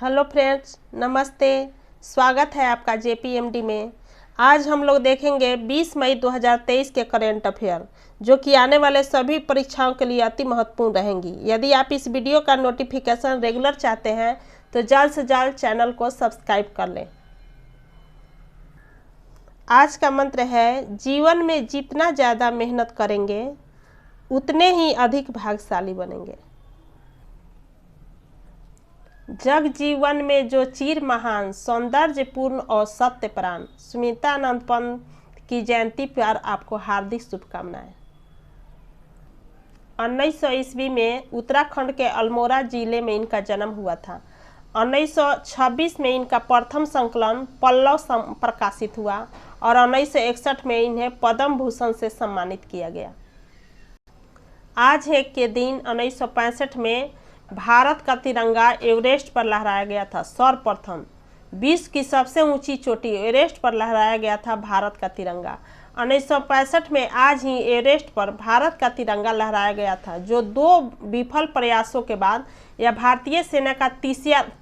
Hello friends, नमस्ते। स्वागत है आपका जेपीएमडी में। आज हम लोग देखेंगे 20 मई 2023 के करेंट अफेयर, जो कि आने वाले सभी परीक्षाओं के लिए अति महत्वपूर्ण रहेंगी। यदि आप इस वीडियो का नोटिफिकेशन रेगुलर चाहते हैं तो जल्द से जल्द चैनल को सब्सक्राइब कर लें। आज का मंत्र है, जीवन में जितना ज़्यादा मेहनत करेंगे उतने ही अधिक भाग्यशाली बनेंगे। जग जीवन में जो चीर महान, सौंदर्यपूर्ण और सत्य प्राण। सुमित्रानंद पंत की जयंती पर आपको हार्दिक शुभकामनाएं। 1900 ईस्वी में उत्तराखंड के अल्मोड़ा जिले में इनका जन्म हुआ था। 1926 में इनका प्रथम संकलन पल्लव प्रकाशित हुआ और 1961 में इन्हें पद्म भूषण से सम्मानित किया गया। आज है के दिन 1965 में भारत का तिरंगा एवरेस्ट पर लहराया गया था। सर्वप्रथम विश्व की सबसे ऊंची चोटी एवरेस्ट पर लहराया गया था भारत का तिरंगा। 1965 में आज ही एवरेस्ट पर भारत का तिरंगा लहराया गया था, जो 2 विफल प्रयासों के बाद यह भारतीय सेना का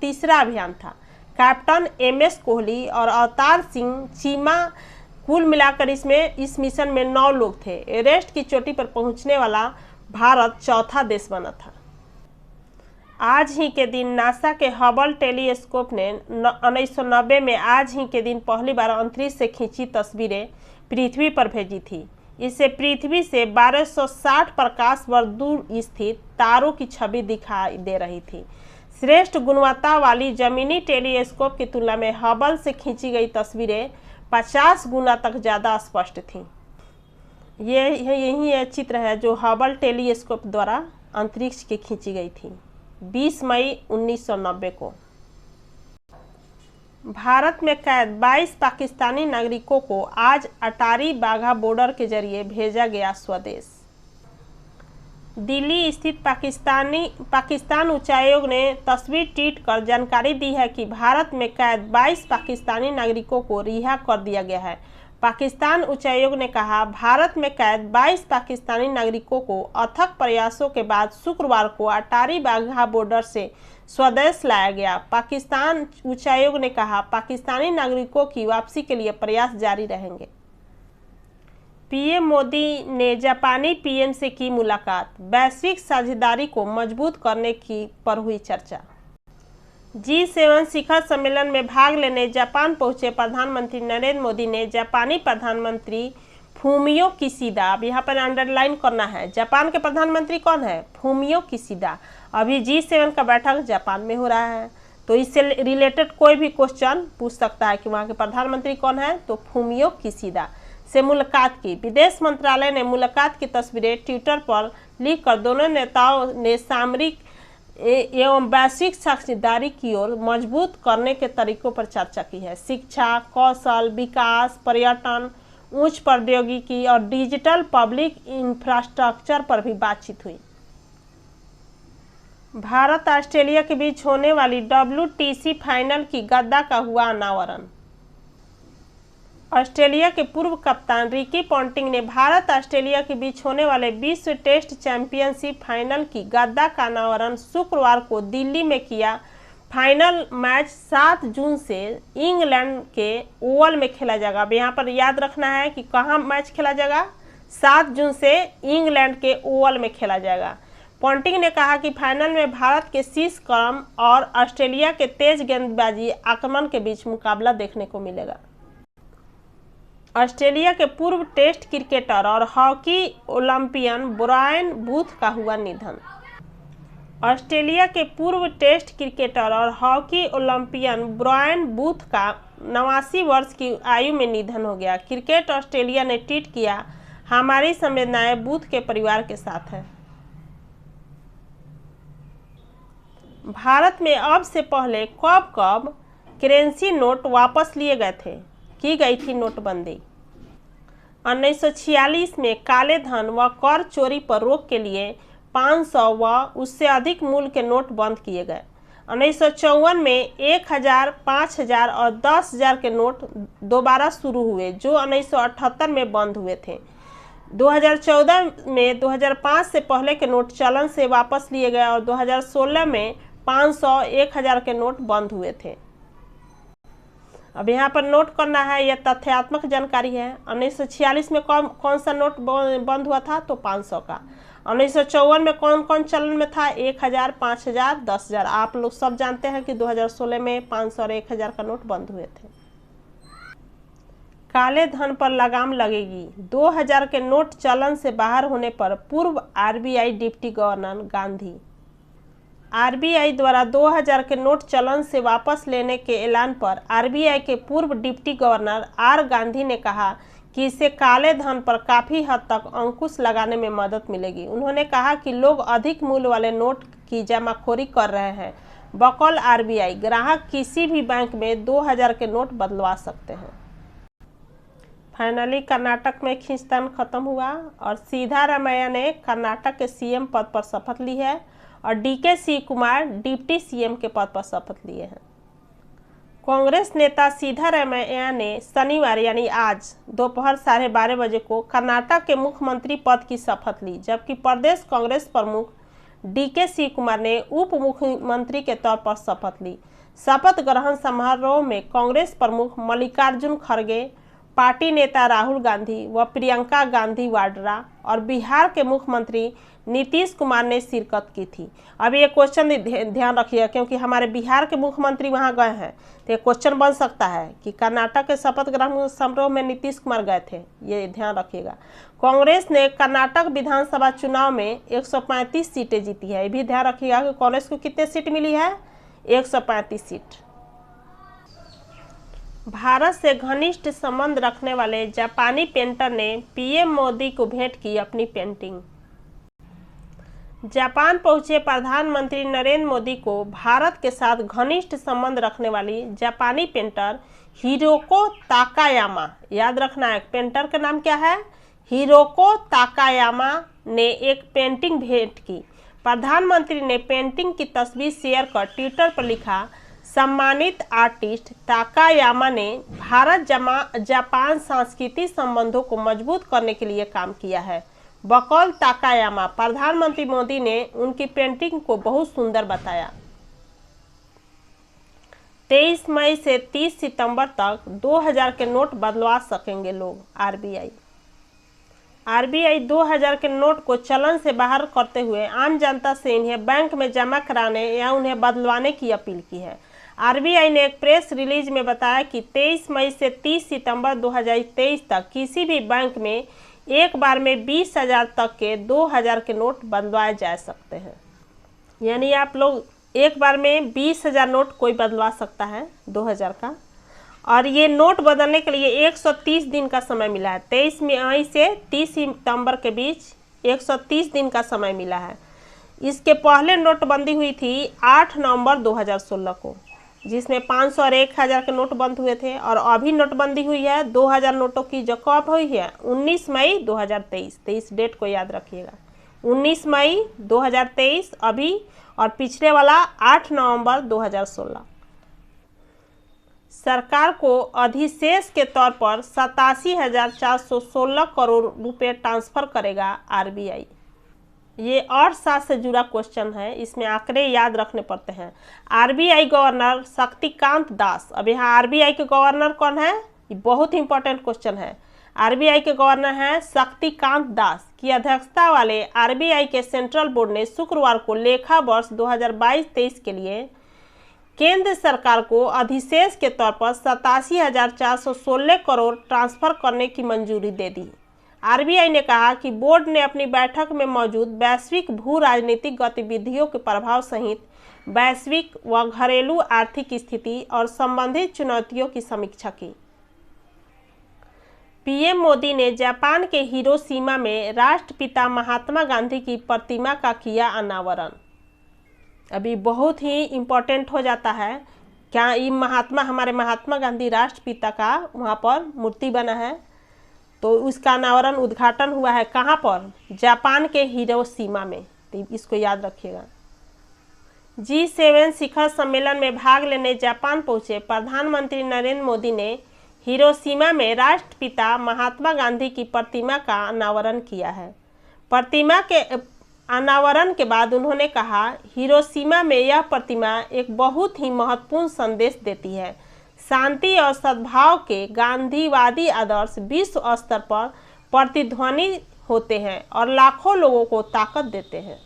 तीसरा अभियान था। कैप्टन MS कोहली और अवतार सिंह चीमा कुल मिलाकर इस मिशन में 9 लोग थे। एवरेस्ट की चोटी पर पहुंचने वाला भारत चौथा देश बना था। आज ही के दिन नासा के हबल टेलीस्कोप ने 1990 में आज ही के दिन पहली बार अंतरिक्ष से खींची तस्वीरें पृथ्वी पर भेजी थी। इससे पृथ्वी से 1260 प्रकाश वर्ष दूर स्थित तारों की छवि दिखाई दे रही थी। श्रेष्ठ गुणवत्ता वाली जमीनी टेलीस्कोप की तुलना में हबल से खींची गई तस्वीरें 50 गुना तक ज़्यादा स्पष्ट थीं। यही चित्र है जो हबल टेलीस्कोप द्वारा अंतरिक्ष की खींची गई थी 20 मई 1990 को। भारत में कैद 22 पाकिस्तानी नागरिकों को आज अटारी बाघा बॉर्डर के जरिए भेजा गया स्वदेश। दिल्ली स्थित पाकिस्तान उच्चायोग ने तस्वीर ट्वीट कर जानकारी दी है कि भारत में कैद 22 पाकिस्तानी नागरिकों को रिहा कर दिया गया है। पाकिस्तान उच्चायोग ने कहा, भारत में कैद 22 पाकिस्तानी नागरिकों को अथक प्रयासों के बाद शुक्रवार को अटारी बाघा बॉर्डर से स्वदेश लाया गया। पाकिस्तान उच्चायोग ने कहा, पाकिस्तानी नागरिकों की वापसी के लिए प्रयास जारी रहेंगे। पीएम मोदी ने जापानी पीएम से की मुलाकात। वैश्विक साझेदारी को मजबूत करने की पर हुई चर्चा। G7 शिखर सम्मेलन में भाग लेने जापान पहुंचे प्रधानमंत्री नरेंद्र मोदी ने जापानी प्रधानमंत्री फूमियो किशिदा, अब यहाँ पर अंडरलाइन करना है, जापान के प्रधानमंत्री कौन है? Fumio Kishida. अभी G7 का बैठक जापान में हो रहा है, तो इससे रिलेटेड कोई भी क्वेश्चन पूछ सकता है कि वहाँ के प्रधानमंत्री कौन है, तो फूमियो किशिदा से मुलाकात की। विदेश मंत्रालय ने मुलाकात की तस्वीरें ट्विटर पर लिखकर दोनों नेताओं ने सामरिक एवं वैश्विक साझेदारी की ओर मजबूत करने के तरीकों पर चर्चा की है। शिक्षा, कौशल विकास, पर्यटन, उच्च प्रौद्योगिकी और डिजिटल पब्लिक इंफ्रास्ट्रक्चर पर भी बातचीत हुई। भारत ऑस्ट्रेलिया के बीच होने वाली WTC फाइनल की गद्दा का हुआ अनावरण। ऑस्ट्रेलिया के पूर्व कप्तान रिकी पॉन्टिंग ने भारत ऑस्ट्रेलिया के बीच होने वाले विश्व टेस्ट चैंपियनशिप फाइनल की गद्दा का अनावरण शुक्रवार को दिल्ली में किया। फाइनल मैच 7 जून से इंग्लैंड के ओवल में खेला जाएगा। अब यहाँ पर याद रखना है कि कहाँ मैच खेला जाएगा, 7 जून से इंग्लैंड के ओवल में खेला जाएगा। पॉन्टिंग ने कहा कि फाइनल में भारत के शीर्ष क्रम और ऑस्ट्रेलिया के तेज गेंदबाजी आक्रमण के बीच मुकाबला देखने को मिलेगा। ऑस्ट्रेलिया के पूर्व टेस्ट क्रिकेटर और हॉकी ओलंपियन ब्रायन बूथ का हुआ निधन। ऑस्ट्रेलिया के पूर्व टेस्ट क्रिकेटर और हॉकी ओलंपियन ब्रायन बूथ का 89 वर्ष की आयु में निधन हो गया। क्रिकेट ऑस्ट्रेलिया ने ट्वीट किया, हमारी संवेदनाएं बूथ के परिवार के साथ है। भारत में अब से पहले कब करेंसी नोट वापस लिए गए थे? की गई थी नोटबंदी। 1946 में काले धन व कर चोरी पर रोक के लिए 500 व उससे अधिक मूल्य के नोट बंद किए गए। 1954 में 1000, 5000 और 10,000 के नोट दोबारा शुरू हुए, जो 1978 में बंद हुए थे। 2014 में 2005 से पहले के नोट चलन से वापस लिए गए और 2016 में 500, 1000 के नोट बंद हुए थे। अब यहाँ पर नोट करना है, यह तथ्यात्मक जानकारी है। 1946 में कौन सा नोट बंद हुआ था, तो 500 का। 1954 में कौन कौन चलन में था, 1000, 5000, 10000। आप लोग सब जानते हैं कि 2016 में 500 और 1000 का नोट बंद हुए थे। काले धन पर लगाम लगेगी। 2000 के नोट चलन से बाहर होने पर पूर्व RBI deputy governor Gandhi. RBI द्वारा 2000 के नोट चलन से वापस लेने के ऐलान पर आरबीआई के पूर्व डिप्टी गवर्नर आर गांधी ने कहा कि इससे काले धन पर काफ़ी हद तक अंकुश लगाने में मदद मिलेगी। उन्होंने कहा कि लोग अधिक मूल्य वाले नोट की जमाखोरी कर रहे हैं। बकौल आरबीआई, ग्राहक किसी भी बैंक में 2000 के नोट बदलवा सकते हैं। फाइनली कर्नाटक में खींचतान खत्म हुआ और सिद्धारमैया ने कर्नाटक के सीएम पद पर शपथ ली है और डीके शिवकुमार डिप्टी सीएम के पद पर शपथ लिए हैं। कांग्रेस नेता सिद्धारमैया ने शनिवार यानी आज दोपहर 12:30 बजे को कर्नाटक के मुख्यमंत्री पद की शपथ ली, जबकि प्रदेश कांग्रेस प्रमुख डीके शिवकुमार ने उप मुख्यमंत्री के तौर पर शपथ ली। शपथ ग्रहण समारोह में कांग्रेस प्रमुख मल्लिकार्जुन खड़गे, पार्टी नेता राहुल गांधी व प्रियंका गांधी वाड्रा और बिहार के मुख्यमंत्री नीतीश कुमार ने शिरकत की थी। अब ये क्वेश्चन ध्यान रखिएगा क्योंकि हमारे बिहार के मुख्यमंत्री वहां गए हैं, तो ये क्वेश्चन बन सकता है कि कर्नाटक के शपथ ग्रहण समारोह में नीतीश कुमार गए थे, ये ध्यान रखिएगा। कांग्रेस ने कर्नाटक विधानसभा चुनाव में 135 सीटें जीती है। ये भी ध्यान रखिएगा कि कांग्रेस को कितने सीट मिली है, 135 सीट। भारत से घनिष्ठ संबंध रखने वाले जापानी पेंटर ने पीएम मोदी को भेंट की अपनी पेंटिंग। जापान पहुंचे प्रधानमंत्री नरेंद्र मोदी को भारत के साथ घनिष्ठ संबंध रखने वाली जापानी पेंटर हिरोको ताकायामा, याद रखना है पेंटर का नाम क्या है, हिरोको ताकायामा ने एक पेंटिंग भेंट की। प्रधानमंत्री ने पेंटिंग की तस्वीर शेयर कर ट्विटर पर लिखा, सम्मानित आर्टिस्ट ताकायामा ने भारत जापान सांस्कृतिक संबंधों को मजबूत करने के लिए काम किया है। बकौल ताकायामा, प्रधानमंत्री मोदी ने उनकी पेंटिंग को बहुत सुंदर बताया। 23 मई से 30 सितंबर तक 2000 के नोट बदलवा सकेंगे लोग। आरबीआई 2000 के नोट को चलन से बाहर करते हुए आम जनता से इन्हें बैंक में जमा कराने या उन्हें बदलवाने की अपील की है। आरबीआई ने एक प्रेस रिलीज में बताया कि 23 मई से 30 सितंबर 2023 तक किसी भी बैंक में एक बार में 20,000 तक के 2000 के नोट बदलवाए जा सकते हैं। यानी आप लोग एक बार में 20,000 नोट कोई बदलवा सकता है 2000 का। और ये नोट बदलने के लिए 130 दिन का समय मिला है। 23 मई से 30 सितंबर के बीच 130 दिन का समय मिला है। इसके पहले नोटबंदी हुई थी 8 नवंबर 2016 को, जिसमें 500 और 1000 के नोट बंद हुए थे। और अभी नोटबंदी हुई है 2000 नोटों की, जो कब हुई है 19 मई 2023। 23 डेट को याद रखिएगा, 19 मई 2023 अभी, और पिछले वाला 8 नवंबर 2016। सरकार को अधिशेष के तौर पर 87,416 करोड़ रुपए ट्रांसफर करेगा आरबीआई। ये और साथ से जुड़ा क्वेश्चन है, इसमें आंकड़े याद रखने पड़ते हैं। आरबीआई गवर्नर शक्तिकांत दास, अब यहाँ आरबीआई के गवर्नर कौन है, ये बहुत इंपॉर्टेंट क्वेश्चन है। आरबीआई के गवर्नर हैं शक्तिकांत दास की अध्यक्षता वाले आरबीआई के सेंट्रल बोर्ड ने शुक्रवार को लेखा वर्ष 2022-23 के लिए केंद्र सरकार को अधिशेष के तौर पर 87,416 करोड़ ट्रांसफर करने की मंजूरी दे दी। आरबीआई ने कहा कि बोर्ड ने अपनी बैठक में मौजूद वैश्विक भू राजनीतिक गतिविधियों के प्रभाव सहित वैश्विक व घरेलू आर्थिक स्थिति और संबंधित चुनौतियों की समीक्षा की। पीएम मोदी ने जापान के हिरोशिमा में राष्ट्रपिता महात्मा गांधी की प्रतिमा का किया अनावरण। अभी बहुत ही इम्पोर्टेंट हो जाता है, क्या ये हमारे महात्मा गांधी राष्ट्रपिता का वहाँ पर मूर्ति बना है, तो उसका अनावरण उद्घाटन हुआ है कहाँ पर, जापान के हिरोशिमा में। तो इसको याद रखिएगा। G7 शिखर सम्मेलन में भाग लेने जापान पहुंचे प्रधानमंत्री नरेंद्र मोदी ने हिरोशिमा में राष्ट्रपिता महात्मा गांधी की प्रतिमा का अनावरण किया है। प्रतिमा अनावरण के बाद उन्होंने कहा, हिरोशिमा में यह प्रतिमा एक बहुत ही महत्वपूर्ण संदेश देती है। शांति और सद्भाव के गांधीवादी आदर्श विश्व स्तर पर प्रतिध्वनित होते हैं और लाखों लोगों को ताकत देते हैं।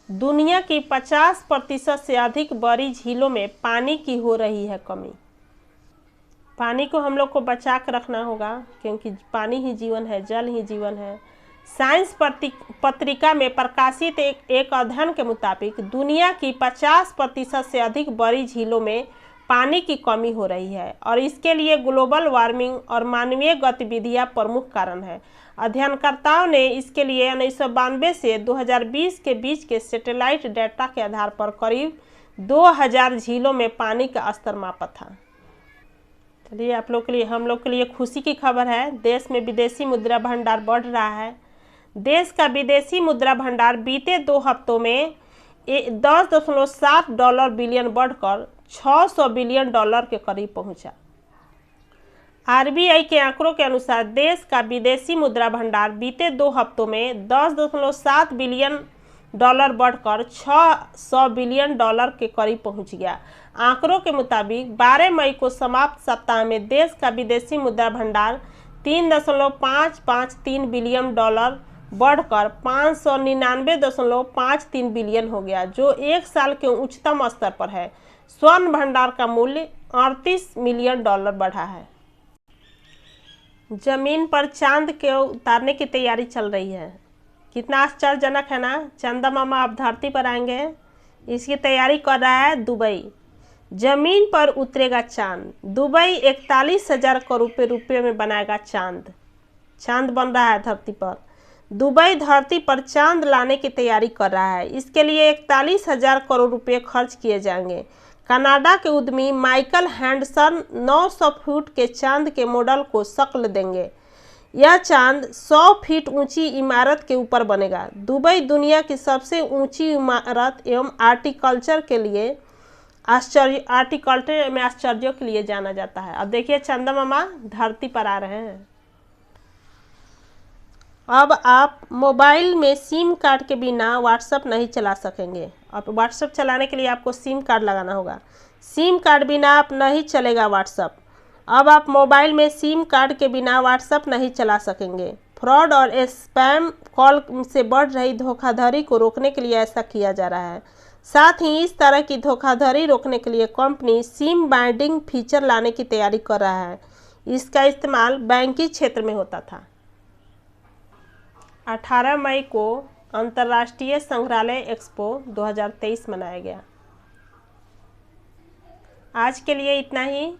दुनिया की 50% से अधिक बड़ी झीलों में पानी की हो रही है कमी। पानी को हम लोग को बचा कर रखना होगा, क्योंकि पानी ही जीवन है, जल ही जीवन है। साइंस पत्रिका में प्रकाशित एक अध्ययन के मुताबिक दुनिया की 50% से अधिक बड़ी झीलों में पानी की कमी हो रही है और इसके लिए ग्लोबल वार्मिंग और मानवीय गतिविधियां प्रमुख कारण है। अध्ययनकर्ताओं ने इसके लिए 1992 से 2020 के बीच के सैटेलाइट डेटा के आधार पर करीब 2000 झीलों में पानी का स्तर मापा था। चलिए, आप लोग के लिए, हम लोग के लिए खुशी की खबर है। देश में विदेशी मुद्रा भंडार बढ़ रहा है। देश का विदेशी मुद्रा भंडार बीते 2 हफ्तों में $10.7 बिलियन बढ़कर $600 बिलियन के करीब पहुंचा। RBI के आंकड़ों के अनुसार देश का विदेशी मुद्रा भंडार बीते 2 हफ्तों में $10.7 बिलियन बढ़कर $600 बिलियन के करीब पहुंच गया। आंकड़ों के मुताबिक 12 मई को समाप्त सप्ताह में देश का विदेशी मुद्रा भंडार $3.553 बिलियन बढ़कर $599.53 बिलियन हो गया, जो एक साल के उच्चतम स्तर पर है। स्वर्ण भंडार का मूल्य $38 मिलियन बढ़ा है। जमीन पर चांद के उतारने की तैयारी चल रही है। कितना आश्चर्यजनक है ना। चंदा मामा अब धरती पर आएंगे, इसकी तैयारी कर रहा है दुबई। जमीन पर उतरेगा चांद। दुबई 41,000 करोड़ रुपये में बनाएगा चांद। चांद बन रहा है धरती पर। दुबई धरती पर चांद लाने की तैयारी कर रहा है। इसके लिए 41,000 करोड़ रुपये खर्च किए जाएंगे। कनाडा के उद्यमी माइकल हैंडसन 900 फुट के चांद के मॉडल को शक्ल देंगे। यह चांद 100 फीट ऊंची इमारत के ऊपर बनेगा। दुबई दुनिया की सबसे ऊंची इमारत एवं आर्टिकल्चर में आश्चर्यों के लिए जाना जाता है। अब देखिए, चंदा मामा धरती पर आ रहे हैं। अब आप मोबाइल में सिम कार्ड के बिना व्हाट्सएप नहीं चला सकेंगे। अब व्हाट्सएप चलाने के लिए आपको सिम कार्ड लगाना होगा। सिम कार्ड बिना आप नहीं चलेगा व्हाट्सएप। अब आप मोबाइल में सिम कार्ड के बिना व्हाट्सएप नहीं चला सकेंगे। फ्रॉड और स्पैम कॉल से बढ़ रही धोखाधड़ी को रोकने के लिए ऐसा किया जा रहा है। साथ ही इस तरह की धोखाधड़ी रोकने के लिए कंपनी सिम बाइंडिंग फीचर लाने की तैयारी कर रहा है। इसका इस्तेमाल बैंकिंग क्षेत्र में होता था। 18 मई को अंतर्राष्ट्रीय संग्रहालय एक्सपो 2023 मनाया गया। आज के लिए इतना ही।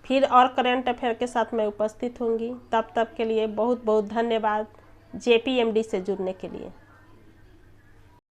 फिर और करंट अफेयर के साथ मैं उपस्थित होंगी। तब तक के लिए बहुत बहुत धन्यवाद JPMD से जुड़ने के लिए।